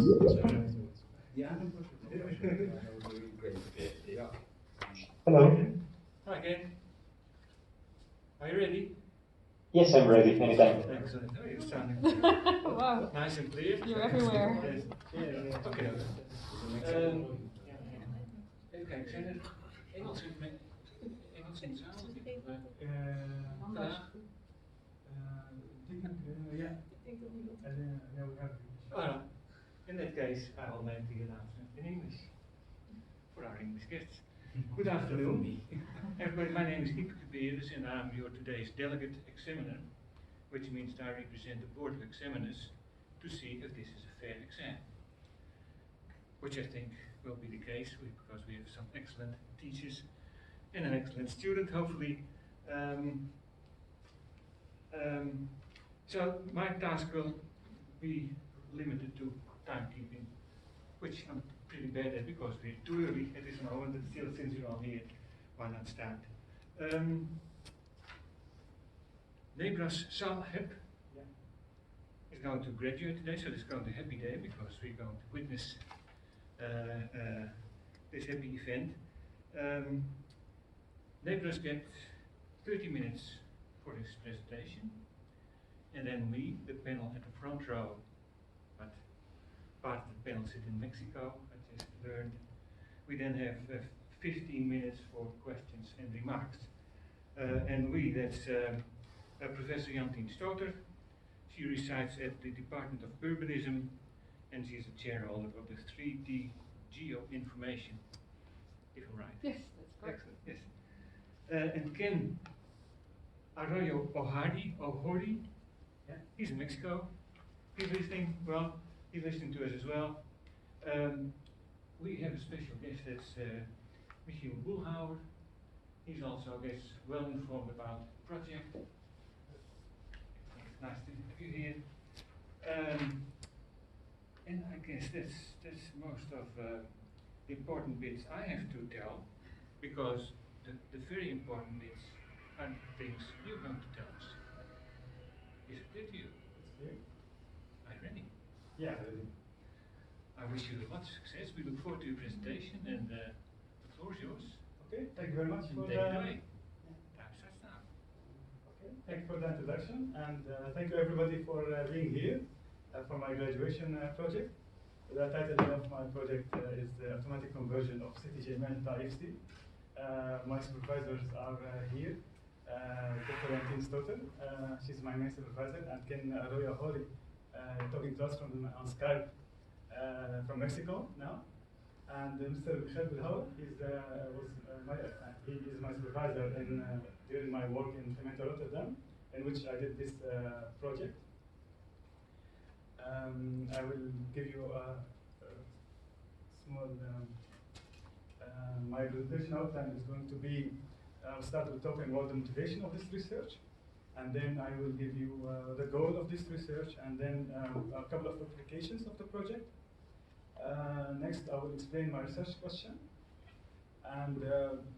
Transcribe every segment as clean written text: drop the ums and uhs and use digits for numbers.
Hello. Hi again. Are you ready? Yes, I'm ready. Anytime. Excellent. Oh, you're sounding Wow. nice and clear. You're everywhere. Yes. Oké. Even kijken, zijn er Engels in de zaal? Vandaag? Ja. Well, in that case, I will make the announcement in English for our English guests. Good afternoon, everybody. My name is Ipe Kuperus and I'm your today's delegate examiner, which means that I represent the Board of Examiners to see if this is a fair exam, which I think will be the case because we have some excellent teachers and an excellent student, hopefully. So my task will be limited to timekeeping, which I'm pretty bad at because we're too early at this moment, but still, since you're all here, why not start? Nebras Salheb is going to graduate today, so it's going to be a happy day because we're going to witness this happy event. Nebras gets 30 minutes for his presentation, and then we, the panel at the front row, but part of the panel sit in Mexico, I just learned. We then have 15 minutes for questions and remarks. And we, that's Professor Jantien Stoter. She resides at the Department of Urbanism, and she's a chairholder of the 3D Geoinformation, if I'm right. Yes, that's correct. Excellent, yes. And Ken Arroyo Ohori, yeah, he's in Mexico. He's listening, well, he's listening to us as well. We have a special guest, that's Michiel Boelhouwer. He's also, I guess, well informed about the project. It's nice to have you here. And I guess that's most of the important bits I have to tell, because the very important bits are things you're going to tell us. Is it clear to you? It's clear. Are you ready? Yeah, ready. I wish you a lot of success. We look forward to your presentation, and the floor is yours. Okay, thank you very much for Take it away. Time starts now. Okay, thank you for the introduction, and thank you everybody for being here for my graduation project. The title of my project is the automatic conversion of CityGML to IFC. My supervisors are here. Dr. Jantien Stoter, she's my main supervisor, and Ken Arroyo Ohori, talking to us on Skype from Mexico now. And Mr. Michiel Boelhouwer is my supervisor during my work in Rotterdam, in which I did this project. I will give you a small, my presentation outline is going to be, I'll start with talking about the motivation of this research, and then I will give you the goal of this research, and then a couple of applications of the project. Next, I will explain my research question, and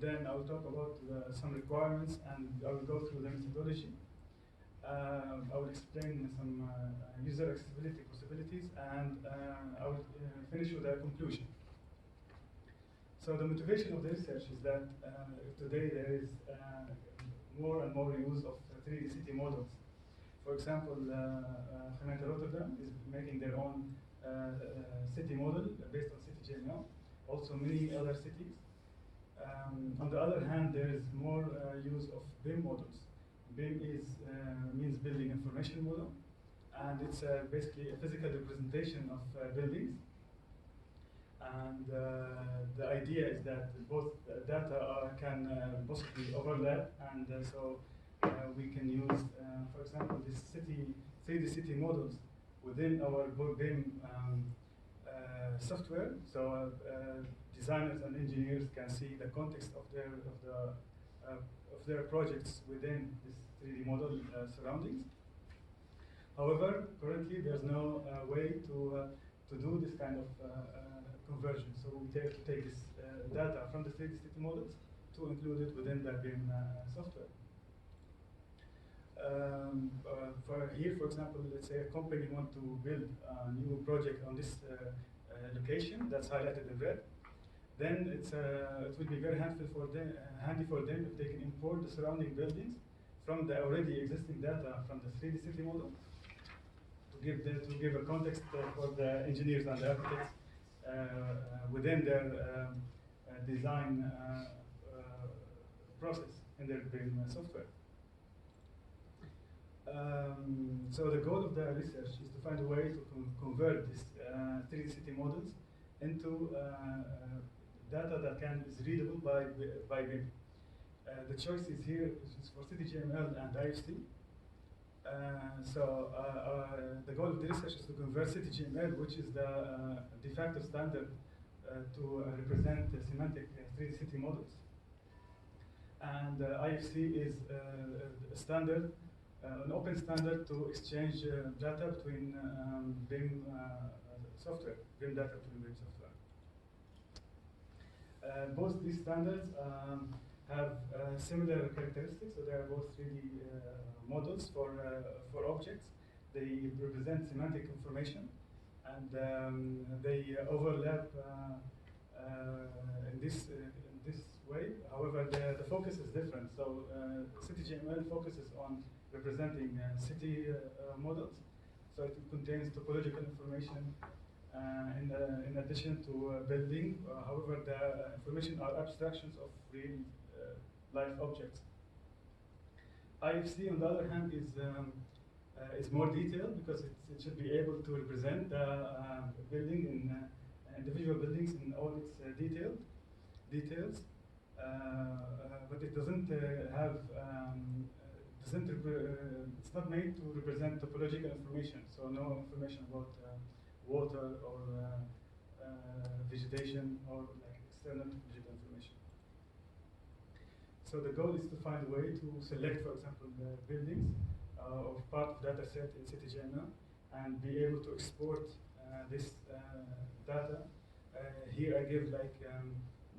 then I will talk about some requirements, and I will go through the methodology. I will explain some user accessibility possibilities, and I will finish with a conclusion. So the motivation of the research is that today there is more and more use of 3D city models. For example, Rotterdam is making their own city model based on CityGML. Also many other cities. On the other hand, there is more use of BIM models. BIM means building information model, and it's basically a physical representation of buildings. And the idea is that both data can possibly overlap, and so we can use, for example, this 3D city models within our BIM software. So designers and engineers can see the context of their projects within this 3D model surroundings. However, currently there's no way to do this kind of conversion. So we have to take this data from the 3D city models to include it within the BIM software. For here, for example, let's say a company want to build a new project on this location that's highlighted in red. Then it will be very handy for them if they can import the surrounding buildings from the already existing data from the 3D city model to give a context for the engineers and the architects within their design process in their BIM software. So the goal of the research is to find a way to convert these 3D city models into data that is readable by BIM. The choices here is for CityGML and IFC. The goal of the research is to convert CityGML, which is the de facto standard to represent the semantic 3D city models. And IFC is a standard, an open standard to exchange data between BIM software, BIM data between BIM software. Both these standards have similar characteristics, so they are both 3D models for objects. They represent semantic information, and they overlap in this way. However, the focus is different. So CityGML focuses on representing city models. So it contains topological information in addition to building. However, the information are abstractions of real life objects. IFC, on the other hand, is more detailed because it should be able to represent the building in individual buildings in all its details, but it doesn't have it's not made to represent topological information. So no information about water or vegetation or like external topological information. So the goal is to find a way to select, for example, the buildings of part of data set in CityGML and be able to export this data. Here I give like an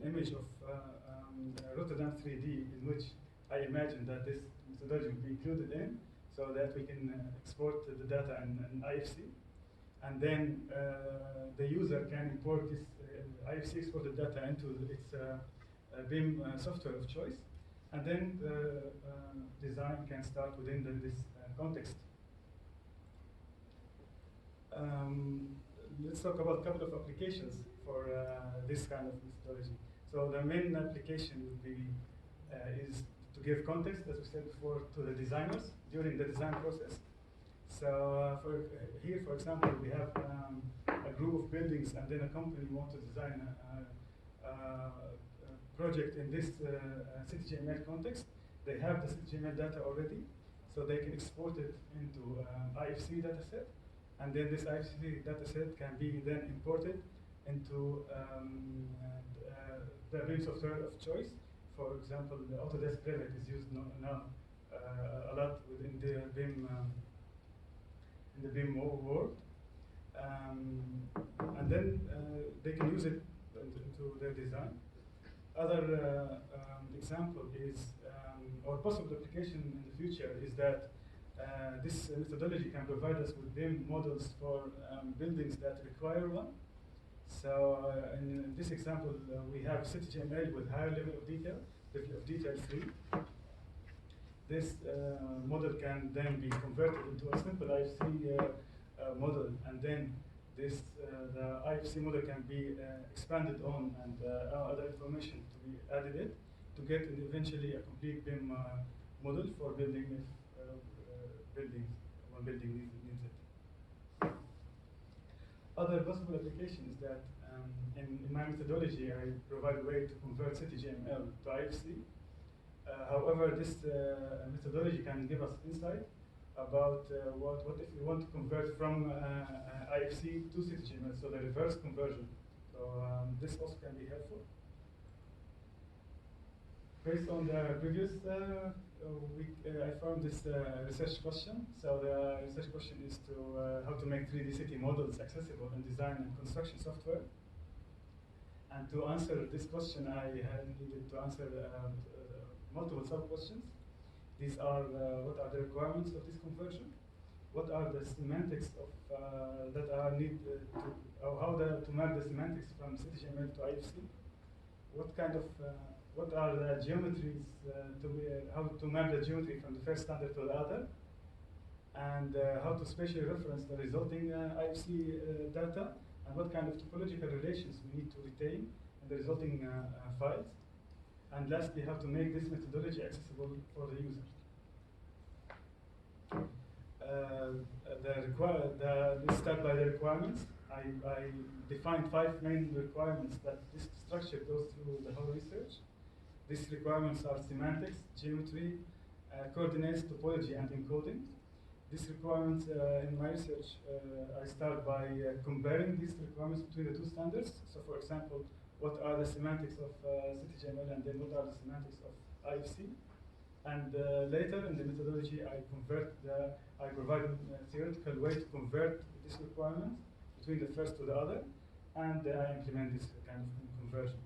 image of Rotterdam 3D in which I imagine that this methodology will be included in so that we can export the data in IFC. And then the user can import this IFC exported data into its BIM software of choice. And then the design can start within this context. Let's talk about a couple of applications for this kind of methodology. So the main application would be is to give context, as we said before, to the designers during the design process. So here, for example, we have a group of buildings, and then a company wants to design a project in this CityGML context. They have the CityGML data already, so they can export it into IFC dataset, and then this IFC dataset can be then imported into the BIM software of choice. For example, the Autodesk Revit is used now a lot within the BIM in the BIM world, and then they can use it into their design. Other example is, or possible application in the future is that this methodology can provide us with BIM models for buildings that require one. So in this example, we have CityGML with higher level of detail 3. This model can then be converted into a simple IFC model, and then this the IFC model can be expanded on, and other information to be added in to get eventually a complete BIM model for building if one building needs it. Other possible applications that in my methodology I provide a way to convert CityGML to IFC. However, this methodology can give us insight about what if we want to convert from IFC to CityGML, so the reverse conversion. So this also can be helpful. Based on the previous I found this research question. So the research question is to how to make 3D city models accessible in design and construction software. And to answer this question, I had needed to answer multiple sub-questions. These are what are the requirements of this conversion? What are the semantics of that are need to map the semantics from CityGML to IFC? What kind of what are the geometries how to map the geometry from the first standard to the other, and how to spatially reference the resulting IFC data, and what kind of topological relations we need to retain in the resulting files, and lastly, how to make this methodology accessible for the user. Let's start by the requirements. I defined 5 main requirements that this structure goes through the whole research. These requirements are semantics, geometry, coordinates, topology, and encoding. These requirements in my research, I start by comparing these requirements between the 2 standards. So for example, what are the semantics of CityGML, and then what are the semantics of IFC? And later in the methodology, I provide a theoretical way to convert this requirement between the first to the other, and I implement this kind of conversion.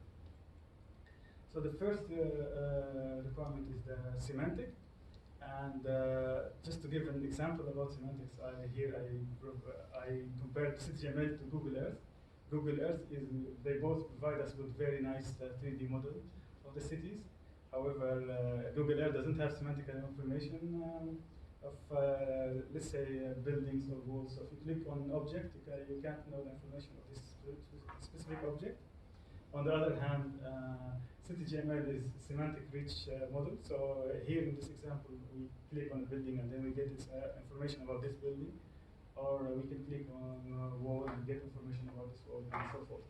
So the first requirement is the semantic, and just to give an example about semantics, I compared CityGML to Google Earth. Google Earth they both provide us with very nice 3D model of the cities. However, Google Earth doesn't have semantic information of, let's say, buildings or walls. So if you click on an object, you can't know the information of this specific object. On the other hand, CityGML is semantic rich model. So here in this example, we click on a building and then we get information about this building. Or we can click on a wall and get information about this wall and so forth.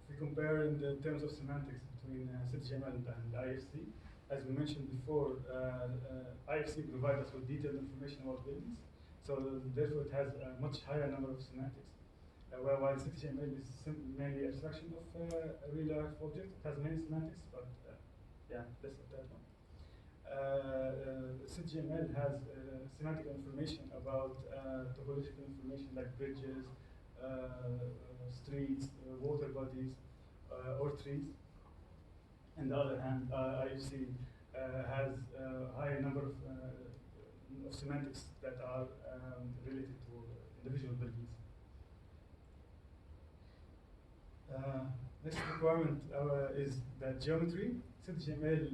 If we compare in the terms of semantics between CityGML and IFC, as we mentioned before, IFC provides us with detailed information about buildings. So therefore it has a much higher number of semantics. While CityGML is mainly abstraction of a real life object, it has many semantics, but yeah, less of that one. CityGML has semantic information about topological information like bridges, streets, water bodies, or trees. On the other hand, IFC has a higher number of semantics that are related to individual buildings. Next requirement is that geometry. CityGML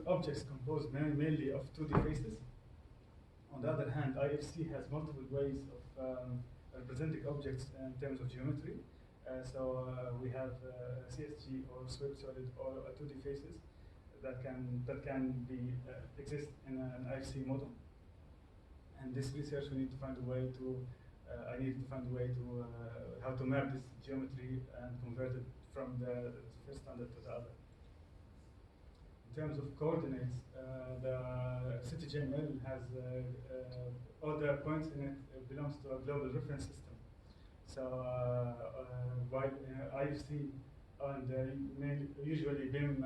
objects composed mainly of 2D faces. On the other hand, IFC has multiple ways of representing objects in terms of geometry. So we have CSG or swept solid or 2D faces that can be exist in an IFC model. And this research we need to find a way to I need to find a way to how to map this geometry and convert it from the first standard to the other. In terms of coordinates, the CityGML has all the points in it belongs to a global reference system. So while IFC and usually BIM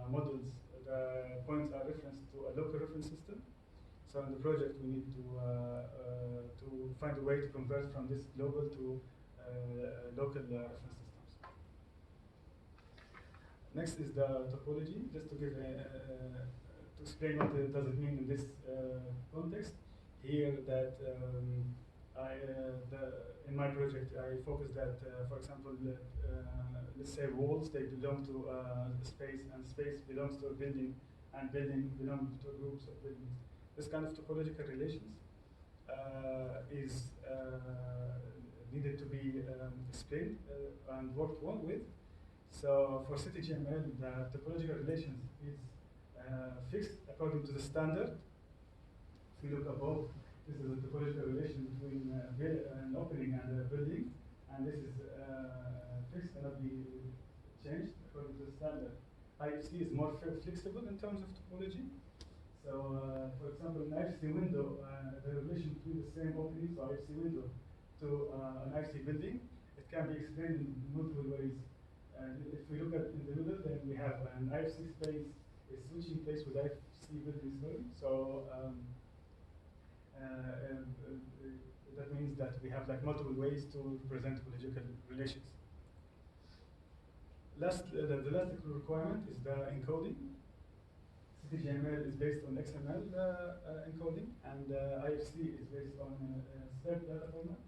models, the points are referenced to a local reference system. So in the project, we need to find a way to convert from this global to local reference systems. Next is the topology. Just to give to explain what does it mean in this context. Here, that in my project, I focus that, for example, let's say walls, they belong to a space, and space belongs to a building, and building belongs to groups of buildings. This kind of topological relations is needed to be explained and worked on with. So for CityGML, the topological relations is fixed according to the standard. If we look above, this is a topological relation between an opening and a building, and this is fixed, cannot be changed according to the standard. IFC is more flexible in terms of topology. So, for example, an IFC window, the relation between the same opening, so IFC window, to an IFC building, it can be explained in multiple ways. If we look at in the middle, then we have an IFC space is switching place with IFC building story. So that means that we have like multiple ways to present topological relations. The last requirement is the encoding. CityGML is based on XML encoding, and IFC is based on step data format.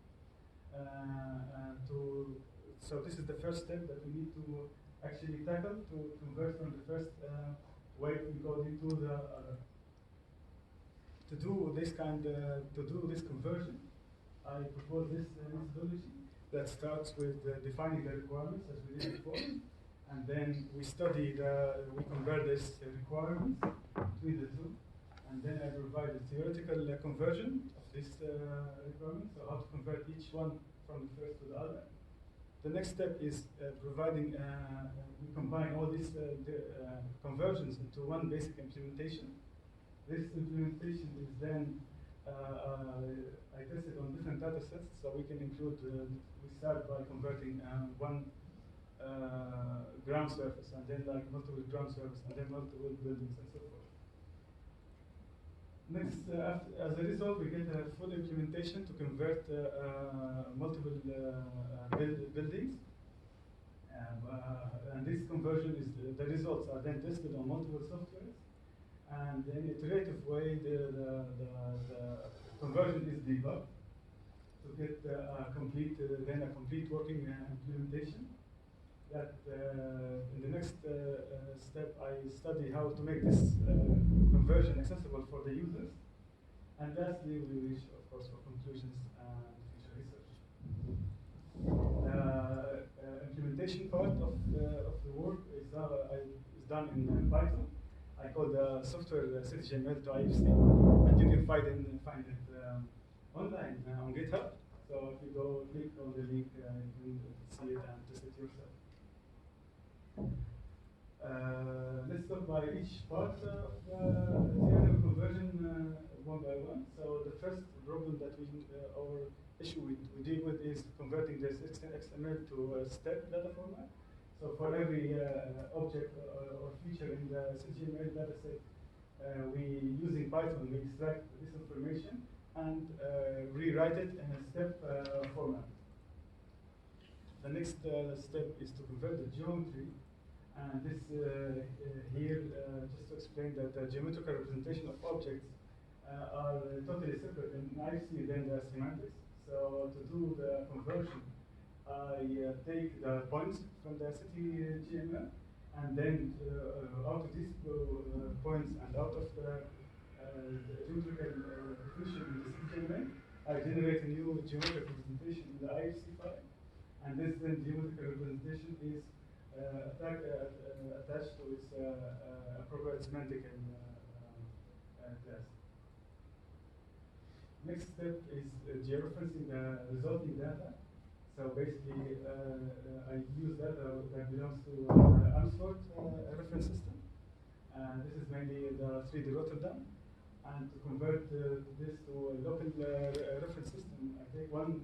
So this is the first step that we need to actually tackle to convert from the first wave encoding to the other. To do this conversion, I propose this methodology that starts with defining the requirements as we did before, and then we convert this requirements between the two, and then I provide a theoretical conversion of this requirement, so how to convert each one from the first to the other. The next step is providing, we combine all these conversions into one basic implementation. This implementation is then I tested on different data sets, so we can include, we start by converting one ground surface, and then like multiple ground surface, and then multiple buildings, and so forth. Next, as a result, we get a full implementation to convert multiple buildings. And this conversion is, the results are then tested on multiple softwares. And in an iterative way, the conversion is debugged to get a complete working implementation. That in the next step, I study how to make this conversion accessible for the users. And lastly, we reach, of course, for conclusions and future research. Implementation part of the work is done in Python. I call the software CityGML to IFC, and you can find it online on GitHub. So if you go click on the link, you can see it and test it yourself. Let's talk about each part of theoretical conversion one by one. So the first problem that or issue we deal with is converting this XML to a step data format. So for every object or feature in the CityGML dataset, we using Python, we extract this information and rewrite it in a step format. The next step is to convert the geometry. And this here, just to explain that the geometrical representation of objects are totally separate in IFC than the semantics. So to do the conversion, I take the points from the CityGML, and then out of these points and out of the geometrical definition in the CityGML, I generate a new geometrical representation in the IFC file, and this then geometrical representation is attached to its appropriate semantic class. Next step is georeferencing the resulting data. So basically, I use data that belongs to Amsford reference system. This is mainly the 3D Rotterdam. And to convert this to a local reference system, I take one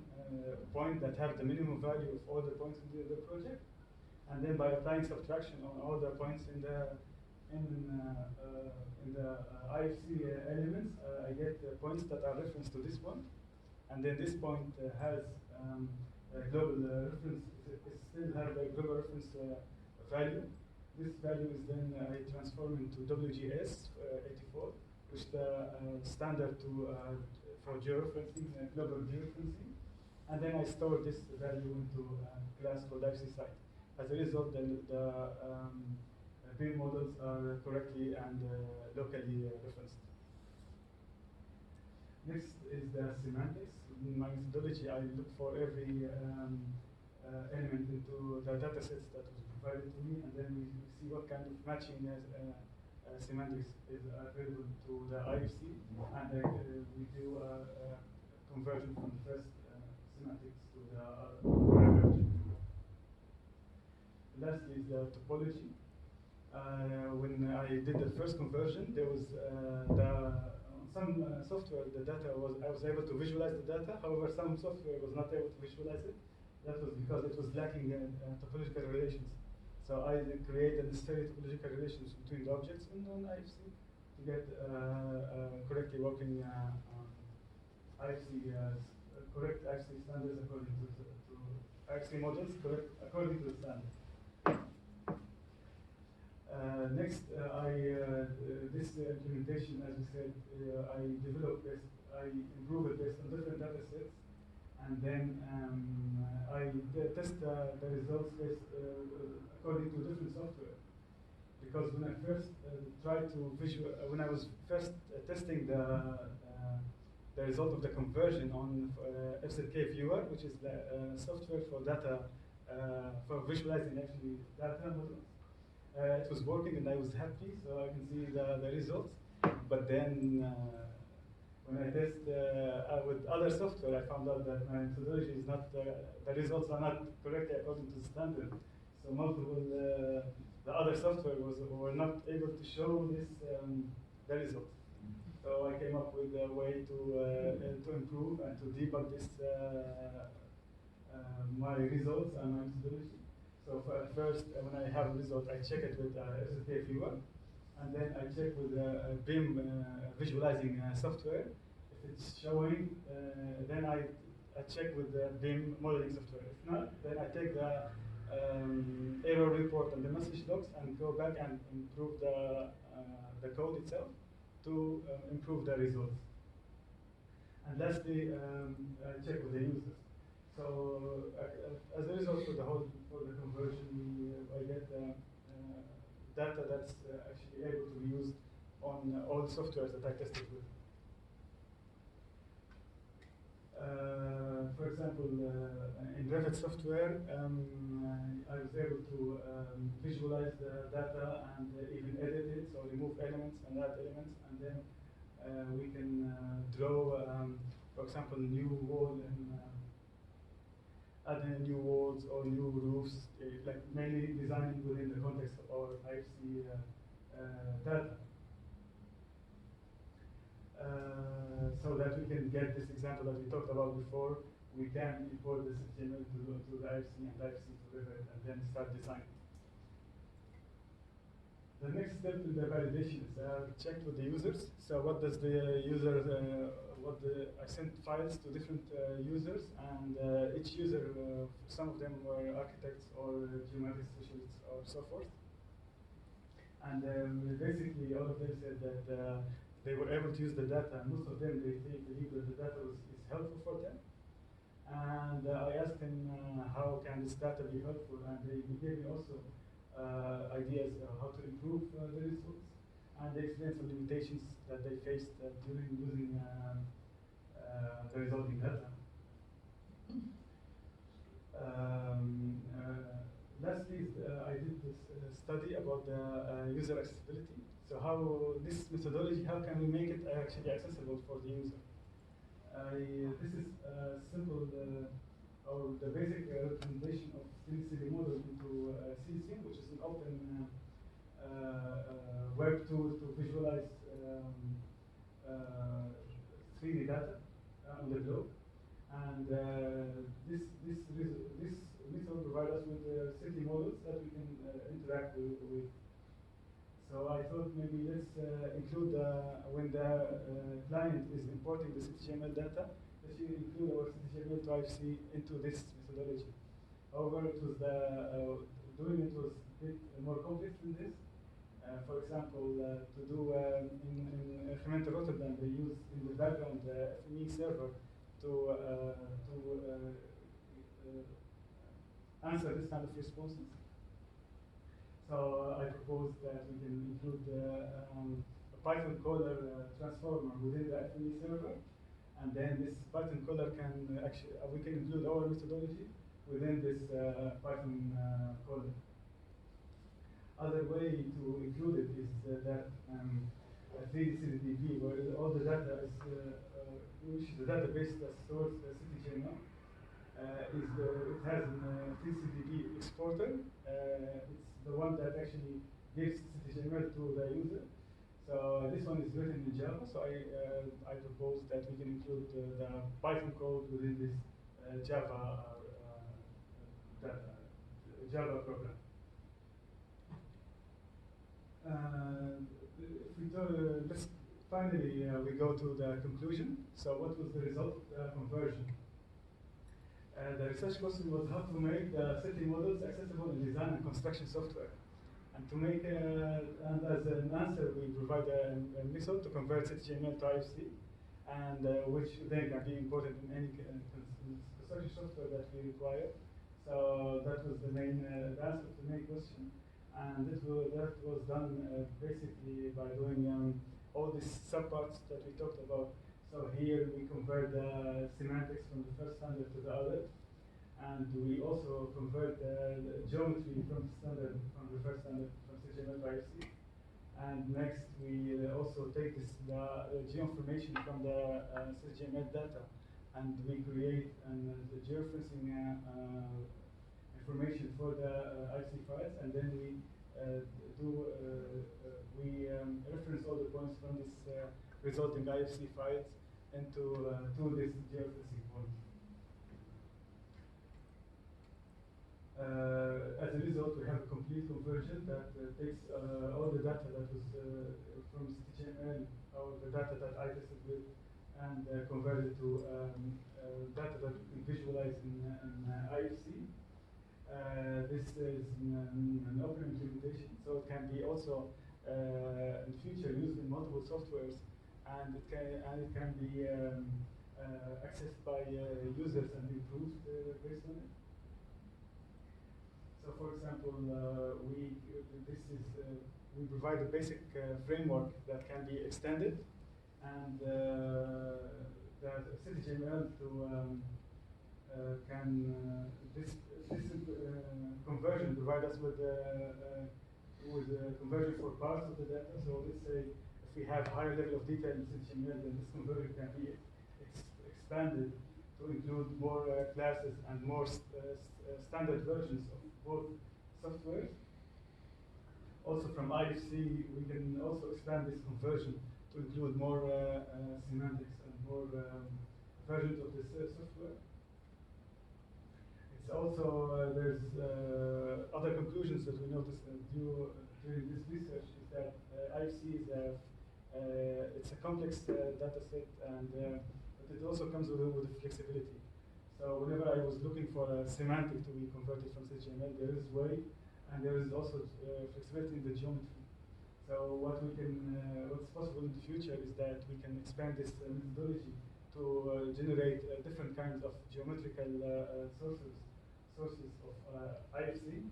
point that have the minimum value of all the points in the project. And then by applying subtraction on all the points in the IFC elements, I get points that are referenced to this point. And then this point has a global reference, it still has a global reference value. This value is then I transform into WGS 84, which is the standard for georeferencing, global georeferencing. And then I store this value into a class called IFC site. As a result, the BIM models are correctly and locally referenced. Next is the semantics. In my methodology, I look for every element into the data sets that was provided to me, and then we see what kind of matching semantics is available to the IFC, and we do a conversion from the first semantics to the other. Lastly is the topology. When I did the first conversion, there was some software, the data I was able to visualize the data. However, some software was not able to visualize it. That was because it was lacking topological relations. So I created necessary topological relations between the objects in IFC to get correctly working IFC, correct IFC standards according to IFC models, correct according to the standard. Next, this implementation, as we said, I developed this, I improved it based on different data sets, and then I test the results based according to different software. Because when I first tried to when I was first testing the result of the conversion on FZK Viewer, which is the software for data, for visualizing actually data models. It was working and I was happy, so I can see the results. But then when I test with other software, I found out that my methodology is not, the results are not correctly according to standard. So multiple, the other software were not able to show this, the results. So I came up with a way to improve and to debug this, my results and my methodology. So first, when I have a result, I check it with SSK Viewer, and then I check with BIM visualizing software. If it's showing, then I check with the BIM modeling software. If not, then I take the error report and the message logs and go back and improve the code itself to improve the results. And lastly, I check with the users. So as a result for the conversion, I get data that's actually able to be used on all the softwares that I tested with. For example, in Revit software, I was able to visualize the data and even edit it, so remove elements and add elements, and then we can draw, for example, a new wall and add new walls or new roofs, like mainly designing within the context of our IFC data. So that we can get this example that we talked about before, we can import this HTML to the IFC and IFC to Revit and then start designing. The next step in the validation is checked with the users. So what does the user, I sent files to different users, and each user, some of them were architects or geomatics specialists or so forth. And basically all of them said that they were able to use the data, and most of them, they believe that the data is helpful for them. And I asked them how can this data be helpful, and they gave me also ideas how to improve the results. And they explained some limitations that they faced during using the resulting data. Lastly, I did this study about the user accessibility. So how this methodology, how can we make it actually accessible for the user? This is simple, or the basic representation of CityGML model into CityGML, which is an open web tool to visualize 3D data on the globe. And this method provides us with city models that we can interact with. So I thought maybe let's include when the client is importing the CityGML data, let's include our CityGML to IFC into this methodology. However, it was doing it was a bit more complex than this. For example, to do in Gemeente Rotterdam, they use in the background the FME server to answer this kind of responses. So I proposed that we can include a Python caller transformer within the FME server, and then this Python caller can actually we can include our methodology within this Python caller. Other way to include it is that 3D CityDB, where all the data is, which is the database that stores CityGML, it has a 3D CityDB exporter. It's the one that actually gives CityGML to the user. So this one is written in Java. So I propose that we can include the Python code within this Java program. Let's finally we go to the conclusion. So what was the result of the conversion? The research question was how to make the city models accessible in design and construction software. And to make and as an answer, we provide a method to convert CityGML to IFC, and which then can be imported in any construction software that we require. So that was the main answer to the main question, and that was done basically by doing all these subparts that we talked about. So here we convert the semantics from the first standard to the other, and we also convert the geometry from the standard from the first standard from CityGML to IFC. And next we also take the geoinformation from the CityGML data, and we create the georeferencing information for the IFC files, and then we reference all the points from this resulting IFC files into to this georeferencing point. As a result, we have a complete conversion that takes all the data that was from CityGML, or the data that I tested with, and convert it to data that we can visualize in IFC. This is an open implementation, so it can be also in future used in multiple softwares, and it can be accessed by users and improved based on it. So, for example, we provide a basic framework that can be extended, and the CityGML this conversion provide us with conversion for parts of the data. So let's say if we have higher level of detail in CityGML, then this conversion can be expanded to include more classes and more standard versions of both software. Also from IFC, we can also expand this conversion to include more semantics and more versions of this software. It's also, there's other conclusions that we noticed during this research is that IFC is it's a complex data set, and but it also comes with flexibility. So whenever I was looking for a semantic to be converted from CityGML, there is way, and there is also flexibility in the geometry. So what's possible in the future is that we can expand this methodology to generate different kinds of geometrical sources of IFC.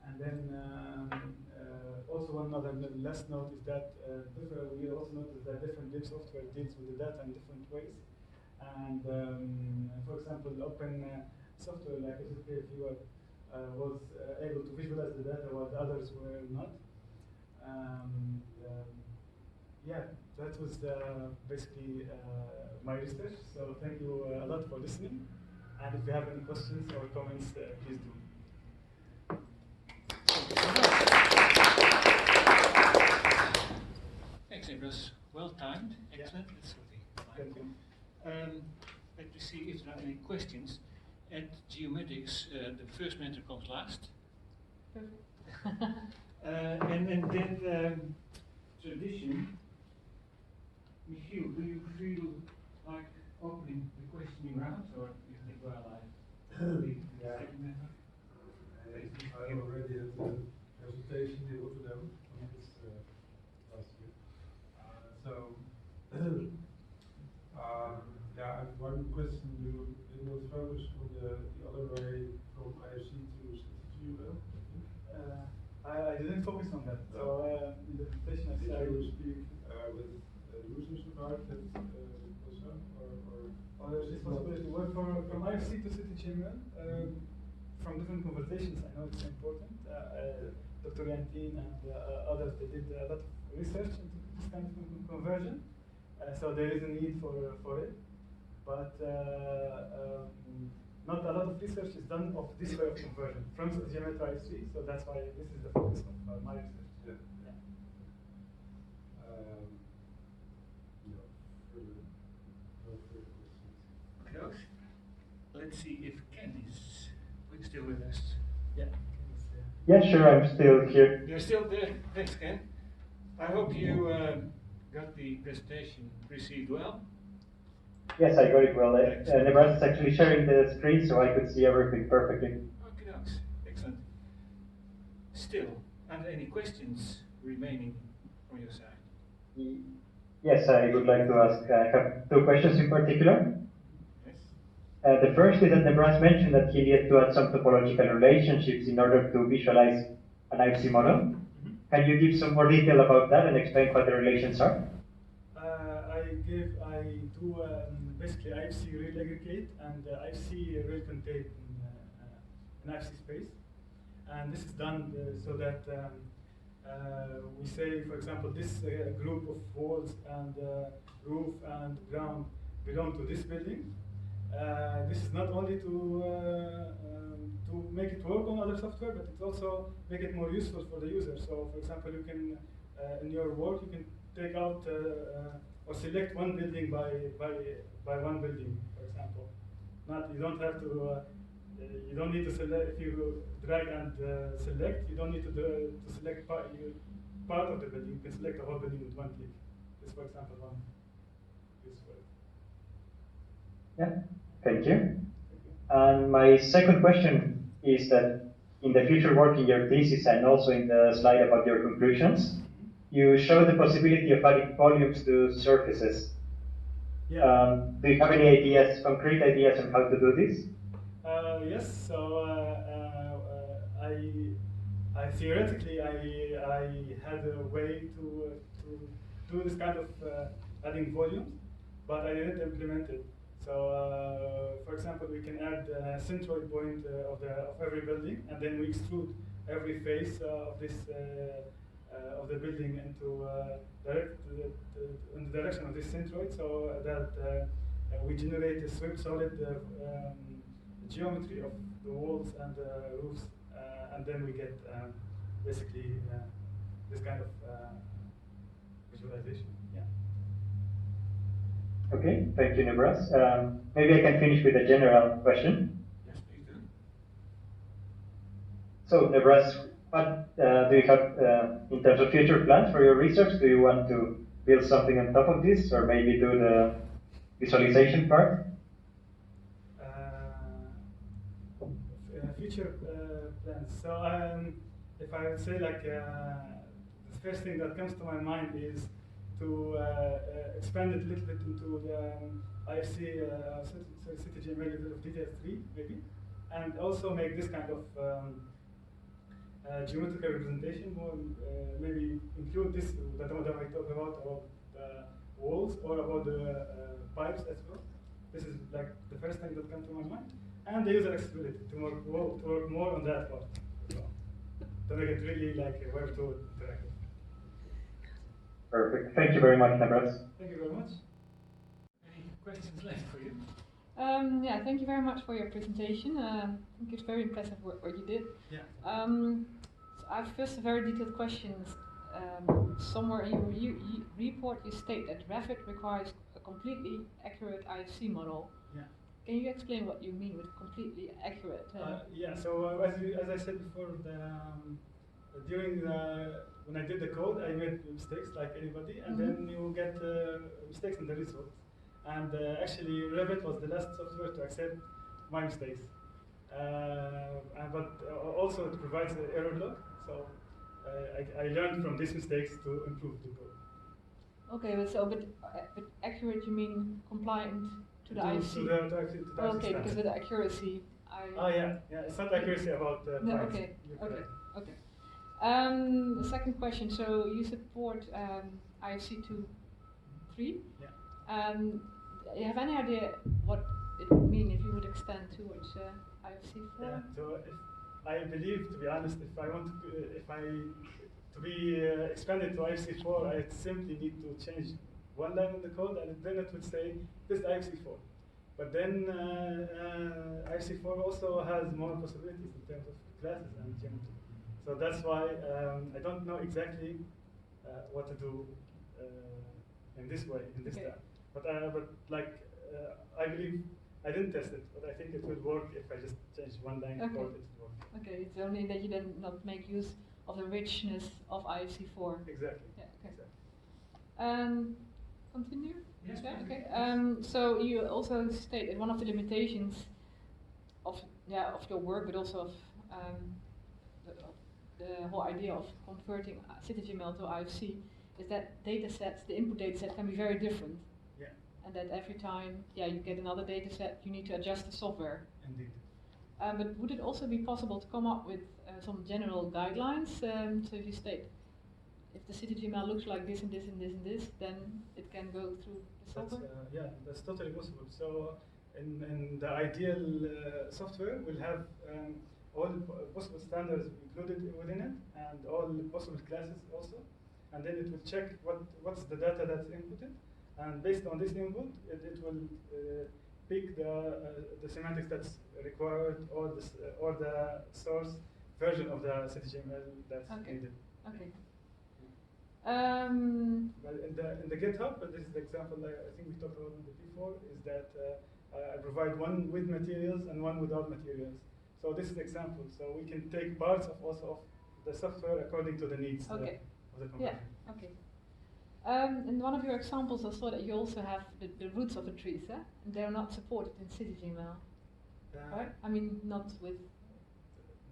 And then also one other last note is that we also noticed that different deep software deals with the data in different ways. And for example, open software like SFK Viewer was able to visualize the data while the others were not. Yeah, that was basically my research. So thank you a lot for listening. And if you have any questions or comments, please do. Thanks, Nebras. Well timed. Excellent. Yeah. That's Thank you. Let me see if there are any questions. At Geomatics, the first mentor comes last. And then tradition. Michiel, do you feel like opening the questioning round, or you think, well, Yeah. I already had a presentation in Rotterdam last year. Yeah, I have one question. You did not focus on the other way from IFC to CityGML? I didn't focus on that. So in the presentation I said I Did will you speak with users about that also? Or there's this possibility. Well, from IFC to CityGML, from different conversations, I know it's important. Dr. Yantin and others, they did a lot of research into this kind of conversion. So there is a need for it. But not a lot of research is done of this way of conversion from CityGML to IFC. So that's why this is the focus of my research. Yeah. close? Let's see if Ken is still with us. Yeah. Yeah, sure, I'm still here. You're still there? Thanks, Ken. I hope you got the presentation received well. Yes, I got it well. Nebras is actually sharing the screen so I could see everything perfectly. Okay, excellent. Still still, are there any questions remaining from your side? Yes, I would like to ask, I have two questions in particular. Yes. The first is that Nebras mentioned that he needed to add some topological relationships in order to visualize an IFC model. Can you give some more detail about that and explain what the relations are? I do basically IFC real aggregate and IFC real contained in IFC space. And this is done so that we say, for example, this group of walls and roof and ground belong to this building. This is not only to make it work on other software, but it also make it more useful for the user. So, for example, you can in your work you can take out or select one building by one building, for example. You don't have to. You don't need to select. If you drag and select, you don't need to select part of the building. You can select the whole building with one click. This, for example, one use for it. Yeah, thank you. And my second question is that in the future work in your thesis and also in the slide about your conclusions, you show the possibility of adding volumes to surfaces. Yeah. Do you have any ideas, concrete ideas on how to do this? Yes. So I theoretically I had a way to do this kind of adding volumes, but I didn't implement it. So, for example, we can add a centroid point of every building, and then we extrude every face of this of the building into in the direction of this centroid, so that we generate a swift solid geometry of the walls and roofs, and then we get basically this kind of visualization. Yeah. Okay, thank you, Nebras. Maybe I can finish with a general question. Yes, please do. So, Nebras, what do you have in terms of future plans for your research? Do you want to build something on top of this, or maybe do the visualization part? Future plans. So, if I would say, like, the first thing that comes to my mind is to expand it a little bit into the IFC CityGML level of detail 3, maybe, and also make this kind of geometrical representation more, maybe include this that I talked about walls or about the pipes as well. This is like the first thing that comes to my mind. And the user accessibility to work more on that part as well. To make it really like a web tool interactive. Perfect. Thank you very much, Nebras. Thank you very much. Any questions left for you? Yeah, thank you very much for your presentation. I think it's very impressive what you did. Yeah. So I have first a very detailed questions. Somewhere in your report you state that Revit requires a completely accurate IFC model. Yeah. Can you explain what you mean with completely accurate? Yeah. So as I said before, when I did the code, I made mistakes like anybody, and then you get mistakes in the result. And actually, Revit was the last software to accept my mistakes. But also it provides an error log, so I learned from these mistakes to improve the code. Okay, but accurate you mean compliant to the IFC? To the IFC okay, standard. because with accuracy, Oh yeah, it's not accuracy about no, points. okay, You're okay, correct. okay. The second question. So you support IFC 2.3. Yeah. Do you have any idea what it would mean if you would extend towards IFC 4? Yeah. So I believe, to be honest, if I want to be expanded to IFC 4, I simply need to change one line in the code, and then it would say this IFC 4. But then IFC 4 also has more possibilities in terms of classes and geometry. So that's why I don't know exactly what to do in this way, in this step. But I believe, I didn't test it, but I think it will work if I just change one line of code, it will work. Okay, it's only that you then not make use of the richness of IFC 4. Exactly. Yeah, okay. Exactly. Continue? Yes, Yeah, please. okay. So you also state that one of the limitations of your work, but also of the whole idea of converting CityGML to IFC is that data sets, the input data set, can be very different. Yeah. And that every time, yeah, you get another data set, you need to adjust the software. Indeed. But would it also be possible to come up with some general guidelines? So if you state, if the CityGML looks like this and this and this and this, then it can go through the software? Yeah, that's totally possible. So in the ideal software, we'll have all possible standards included within it, and all possible classes also. And then it will check what's the data that's inputted, and based on this input, it will pick the semantics that's required, or the source version of the CityGML that's needed. Okay. Well, in the GitHub, this is the example I think we talked about it before, is that I provide one with materials and one without materials. So this is the example. So we can take parts of the software according to the needs of the component. Yeah, okay. In one of your examples, I saw that you also have the roots of the trees, and they're not supported in CityGML, right? I mean, not with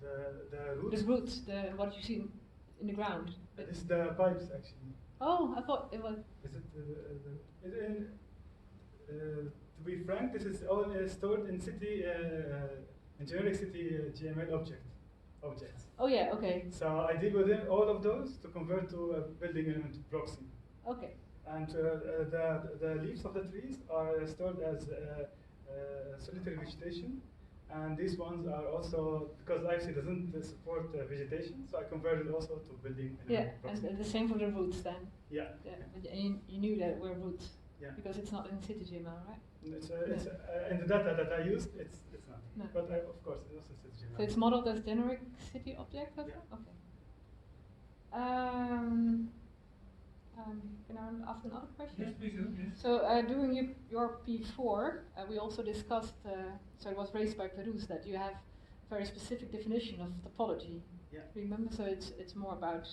the roots. The roots, what you see in the ground. This is the pipes, actually. Oh, I thought it was. Is it? To be frank, this is all stored in in generic CityGML objects. Oh yeah, okay. So I deal with all of those to convert to a building element proxy. Okay. And the leaves of the trees are stored as solitary vegetation, and these ones are also, because IFC doesn't support vegetation, so I converted also to building element proxy. And the same for the roots then. Yeah. And you knew that were roots. Yeah. Because it's not in CityGML, right? It's in the data that I used, it's not. No. But of course, it's also CityGML. So it's modeled as generic city object? Yeah. Okay. Can I ask another question? Yes, please do. Yes. So during your P4, we also discussed, so it was raised by Perus, that you have a very specific definition of topology. Yeah. Remember, so it's more about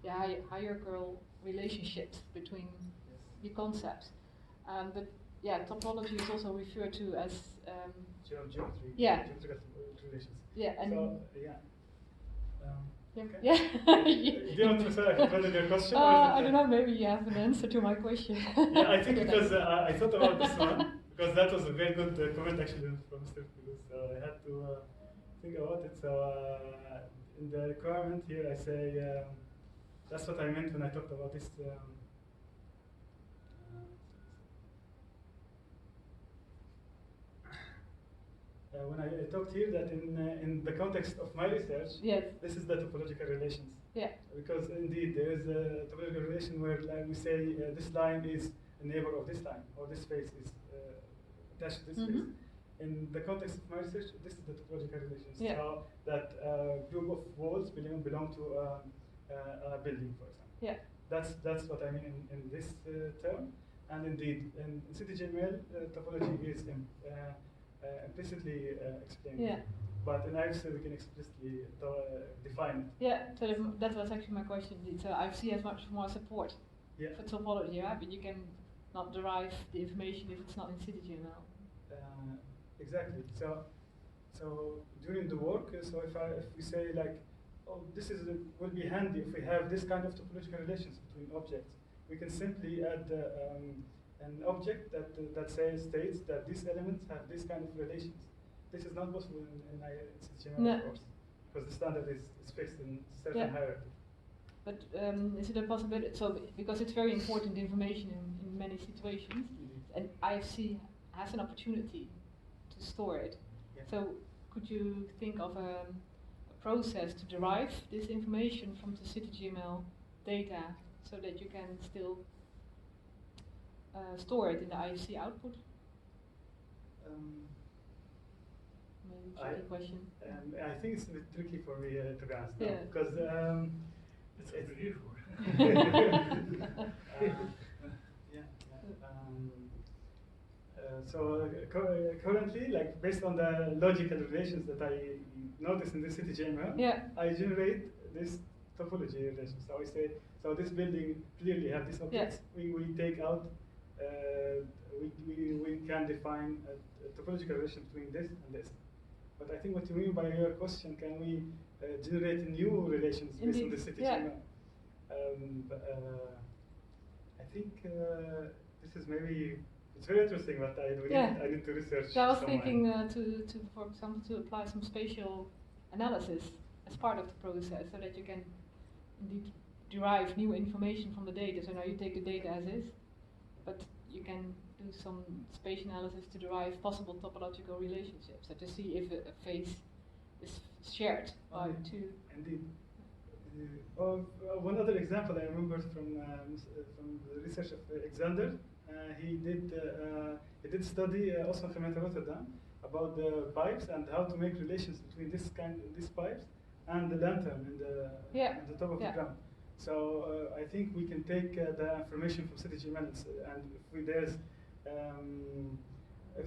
the hierarchical relationships between the concepts. But yeah, topology is also referred to as geometry. Yeah. Geometrical relations. yeah, and So yeah. yeah. Okay. Yeah. Do you want to say your question? I don't know. Maybe you have an answer to my question. Yeah, I think because I thought about this one, because that was a very good comment actually from Mr. Perus, so I had to think about it. So in the requirement here, I say that's what I meant when I talked about this. When I talked here that in the context of my research, Yes. this is the topological relations. Yeah. Because indeed there is a topological relation where we say this line is a neighbor of this line, or this face is attached to this face. In the context of my research, this is the topological relations. Yeah. So that group of walls belong to a building, for example. Yeah. That's what I mean in this term. And indeed, in CityGML, topology is implicitly explained. Yeah. But in IFC, we can explicitly define it. Yeah, so that was actually my question. So IFC has much more support for topology, right? But you can not derive the information if it's not in CityGML. Exactly. So during the work, so if we say like, oh, this will be handy if we have this kind of topological relations between objects. We can simply add an object that states that these elements have this kind of relations. This is not possible in CityGML, of course, because the standard is fixed in certain hierarchy. But is it a possibility? So because it's very important information in many situations, and IFC has an opportunity to store it. Yeah. So could you think of a process to derive this information from the CityGML data so that you can still store it in the IFC output? Maybe tricky question. I think it's a bit tricky for me to answer Yeah. because That's what we're here for. So currently, like based on the logical relations that I notice in the CityGML, I generate this topology relation. So I say, so this building clearly have these objects. We take out, we can define a topological relation between this and this. But I think what you mean by your question, can we generate new relations based on the Indeed, CityGML. I think this is maybe, it's very interesting, but I need to research. So I was somewhere. thinking for example, to apply some spatial analysis as part of the process, so that you can indeed derive new information from the data. So now you take the data as is, but you can do some spatial analysis to derive possible topological relationships, so to see if a face is shared by two. Indeed. One other example I remember from the research of Alexander. He did study also from Rotterdam about the pipes and how to make relations between these pipes and the lantern in the top of the ground. So I think we can take the information from CityGML and if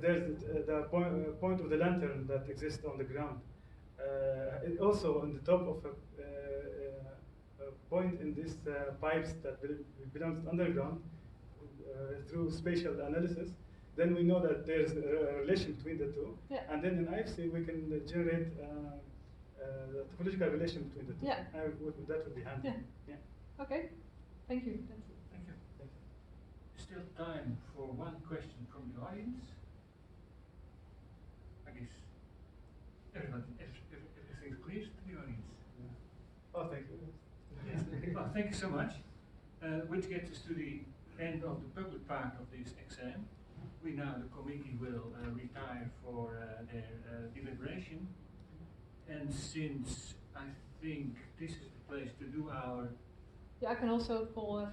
there's the point of the lantern that exists on the ground, also on the top of a point in these pipes that belongs underground through spatial analysis, then we know that there's a relation between the two. Yeah. And then in IFC we can generate the topological relation between the two. Yeah. That would be handy. Yeah. Okay, thank you. Thank you. Still time for one question from the audience. I guess everything's clear to the audience. Yeah. Oh, thank you. Yes. Well, thank you so much. Which gets us to the end of the public part of this exam. We now, the committee, will retire for their deliberation. And since I think this is the place to do our... Yeah, I can also call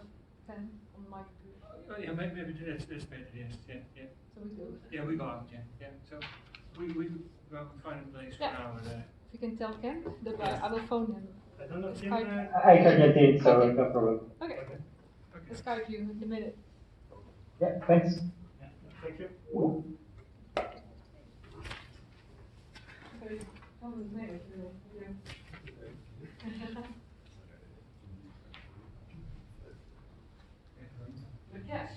Ken on my computer. Oh, yeah, maybe that's better, yes. Yeah. So we go. Yeah, we go out, yeah. So we go out and find a place for our... If you can tell Ken, that I will phone him. I don't know if I can get in, so Okay. no problem. Okay. I'll Skype you in a minute. Yeah, thanks. Yeah, thank you. Okay, come with me. But yes.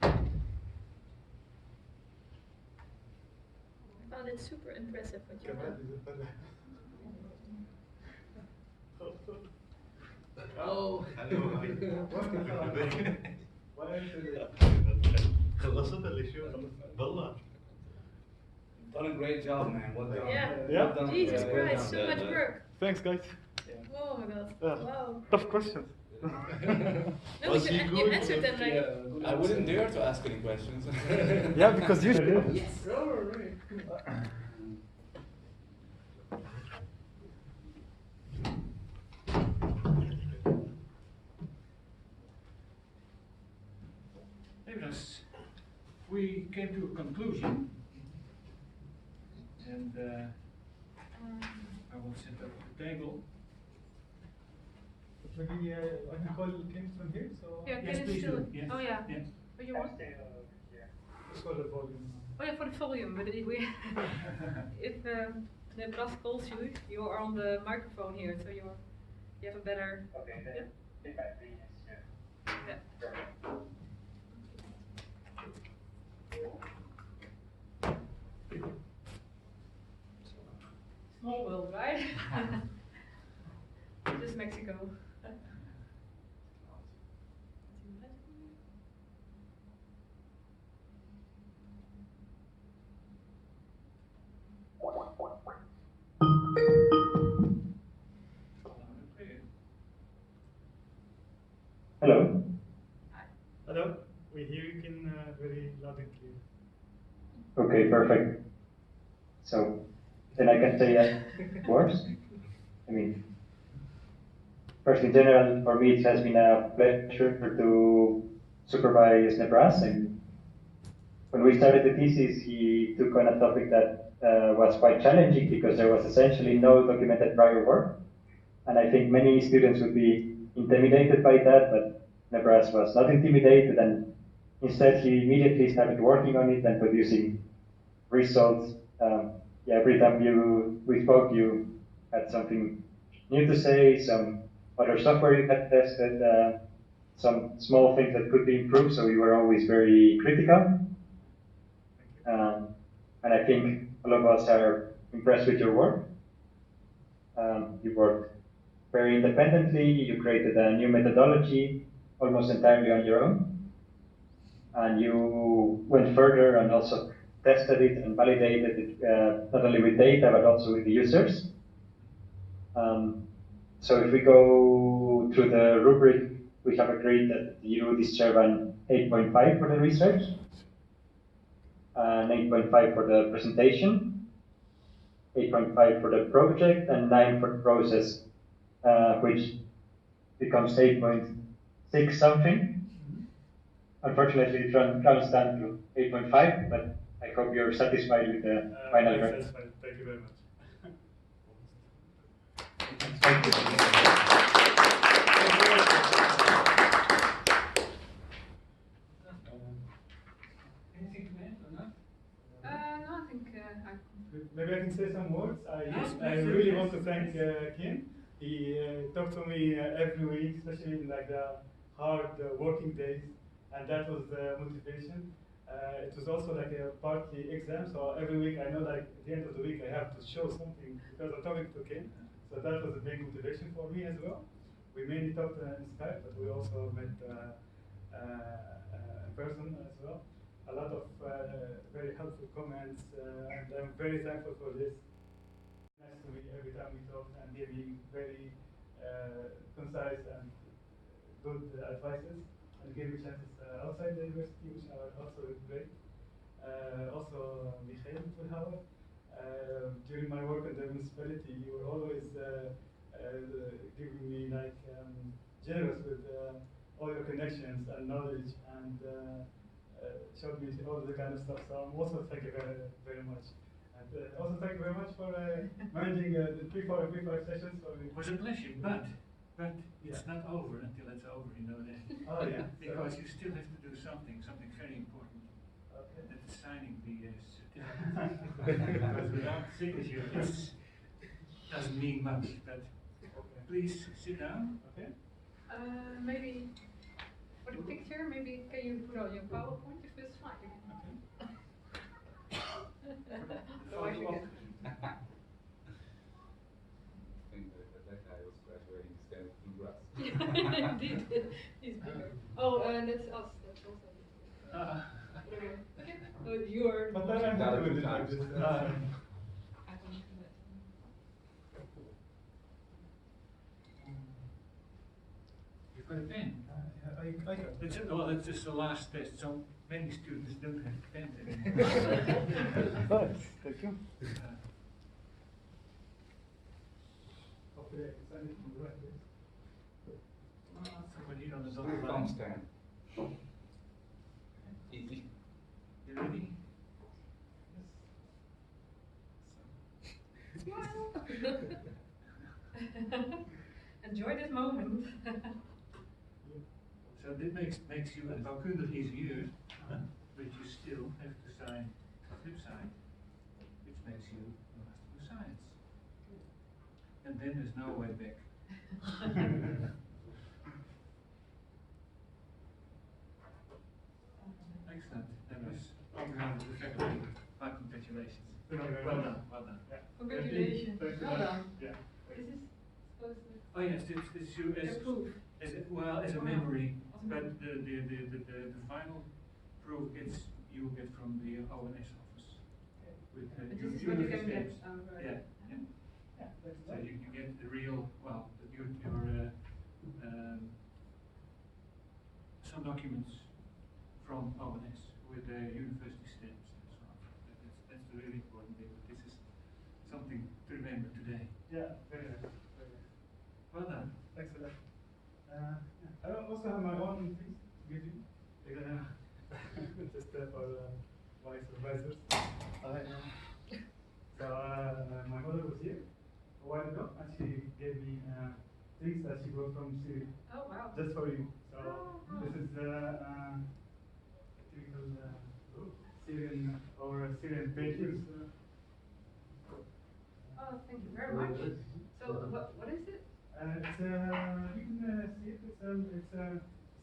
I found it super impressive what you done. Oh, خلصت اللي شو والله. Done a great job, man. Well done. Yeah. Yeah? Well done. Jesus Well Christ, done. so much work. Thanks, guys. Oh my god. Yeah. Wow. Tough questions. No, Was but he you good? answered them like. I wouldn't dare to ask any questions. Yeah, because you should. Yes. Oh, right. Nebras, we came to a conclusion, and I will set up the table. Maybe I can call Ken from here. So Yeah, Yes, Ken is please still. do. Yes. Oh yeah. Yes. What you want? let's call the volume. Oh yeah, for the volume. But if we, if Nebras calls you, you are on the microphone here, so you have a better. Okay, then if I please, Yeah. Small world, right? Just Mexico. Hello. Hello. We hear you Ken very loud and clear. Okay, perfect. So then I can say words. I mean, first in general, for me it has been a pleasure to supervise Nebras. And when we started the thesis, he took on a topic that was quite challenging because there was essentially no documented prior work. And I think many students would be intimidated by that, but Nebras was not intimidated, and instead he immediately started working on it and producing results. Yeah, every time we spoke, you had something new to say, some other software you had tested, some small things that could be improved, so you were always very critical. And I think all of us are impressed with your work. You worked very independently. You created a new methodology almost entirely on your own. And you went further and also tested it and validated it, not only with data, but also with the users. So if we go through the rubric, we have agreed that you deserve an 8.5 for the research, an 8.5 for the presentation, 8.5 for the project, and 9 for the process, which becomes 8.6 something. Unfortunately, it comes down to 8.5, but I hope you're satisfied with the final grade. Thank you very much. Thank you. Anything to add or not? No, I think Maybe I can say some words. Yes, I please do, really yes, want to thank yes. Kim. He talked to me every week, especially in like the hard working days, and that was the motivation. It was also like a partly exam, so every week I know like at the end of the week I have to show something because I'm talking to Kim. So that was a big motivation for me as well. We mainly talked in Skype, but we also met in person as well. A lot of very helpful comments, and I'm very thankful for this. Nice to me every time we talked and gave me very concise and good advices and gave me chances outside the university, which are also great. Also, Michael Fulhauer, during my work in the municipality, you were always giving me like generous with all your connections and knowledge and showed me all the kind of stuff. So I'm also thank you very, very much. And also thank you very much for managing the P4 and P5 sessions. It was a pleasure, but it's not over until it's over, you know that. Oh yeah. Because you still have to do something very important. Okay. That's signing the certificate. Because without signature, it doesn't mean much. But please sit down. Okay. maybe for the picture, maybe can you put on your PowerPoint if it's fine? Otherwise you get. I think that guy was graduating standing from Nebras. Indeed, he's bigger. Oh, that's us. That's also. Okay. Oh, you are. But then I'm happy with it like this. You've got a pen. I got Well, it's just the last test. So many students don't have pens anymore. Thank you. Hopefully I can send it from the right place. Somebody on the Thumb dotted line. stand. Easy. You ready? Enjoy this moment. So this makes you een bouwkundig ingenieur, but you still have to sign the flip side, which makes you a Master of Science. And then there's no way back. Excellent. That was on behalf of the faculty. My congratulations. Well done. Well done. Yeah. Congratulations. Thank you. Well done. Yeah. This is supposed to Oh yes, it's you as proof. as a memory, but the final proof you get from the ONS office. With But your this is what you can get. stamps. Right. Yeah. Yeah, that's So right. you get the real, well, your some documents from ONS with the university stamps and so on. That's the really important thing. But this is something to remember today. Yeah, very nice. Very nice. Well done. Thanks a lot. I also have my own things to give you. Just for my supervisors. My mother was here a while ago and she gave me things that she brought from Syria. Oh wow. Just for you. So Oh. this is typical Syrian or Syrian pages. Oh, thank you very much. So what is it? It's you can see it. It's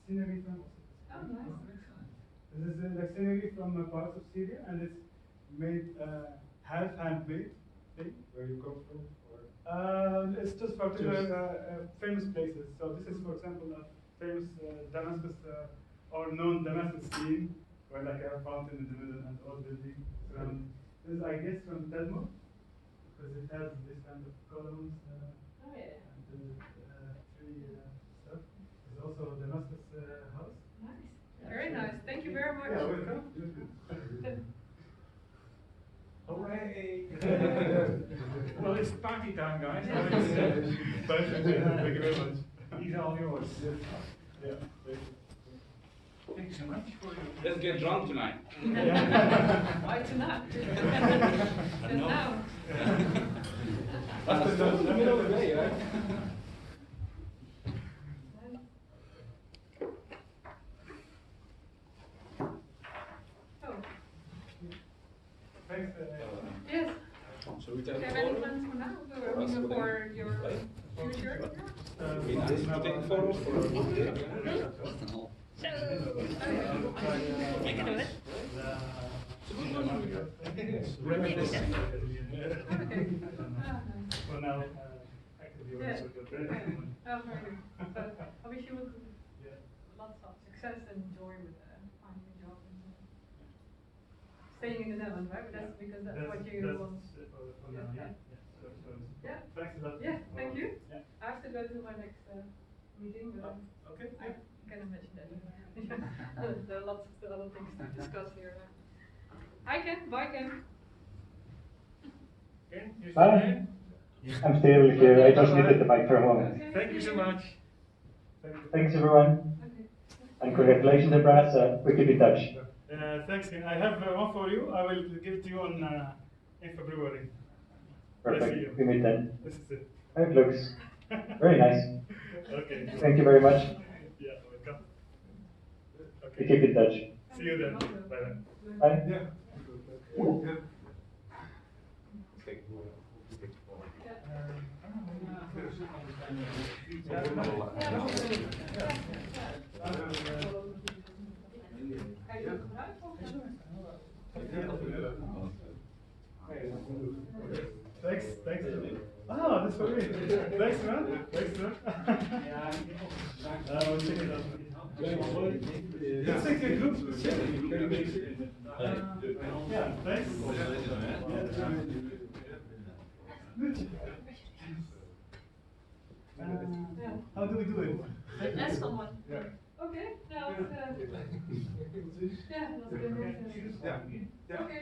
scenery from. Oh, nice. Excellent. This is like scenery from parts of Syria, and it's made half handmade thing. Where you come from? Or It's just particular famous places. So this is, for example, a famous Damascus or known Damascus scene, where like a fountain in the middle and old building. This is, I guess, from Telmo, because it has this kind of columns Oh yeah. and tree stuff. There's also a Damascus house. Nice. Very nice. Thank you very much. Yeah, welcome. Hooray! Well, it's party time, guys. Perfect. Thank you very much. These are all yours. Yeah. Thanks so much for your. Let's get drunk tonight. Why tonight? And No. now. That's the middle of the day, right? Oh, Thanks. yes. So we Do take you a have any photo? plans for now? For Or us, even for for your future? Be nice to take a photo for For now, I can be honest with you. Oh, very good. But I wish you would Yeah. lots of success and joy with finding a job and staying in the Netherlands, right? But that's because that's what you want. For now, yeah. Yeah. Thanks a lot. Yeah, thank you. Yeah. I have to go to my next meeting, but Okay. I can imagine that. There are lots of other things to discuss here. Hi Ken, bye Ken. Ken, you still Bye. there? I'm still here. I just muted the mic for a moment. Thank you so much. Thanks, everyone. Okay. And congratulations, Nebras. We keep in touch. Thanks, Ken. I have one for you. I will give it to you on in February. Let's see you. Perfect. We meet then. This is it. It looks very nice. Okay. Thank you very much. Yeah, welcome. We Okay. keep in touch. See you then. Bye bye. Bye. yeah. Thanks. Ah, that's for me. Thanks, man. We'll check it out. Let's take a group. Yeah, thanks. How do we do it? Ask someone. Yeah. Okay, no, it's, yeah, that's good. Yeah. Okay.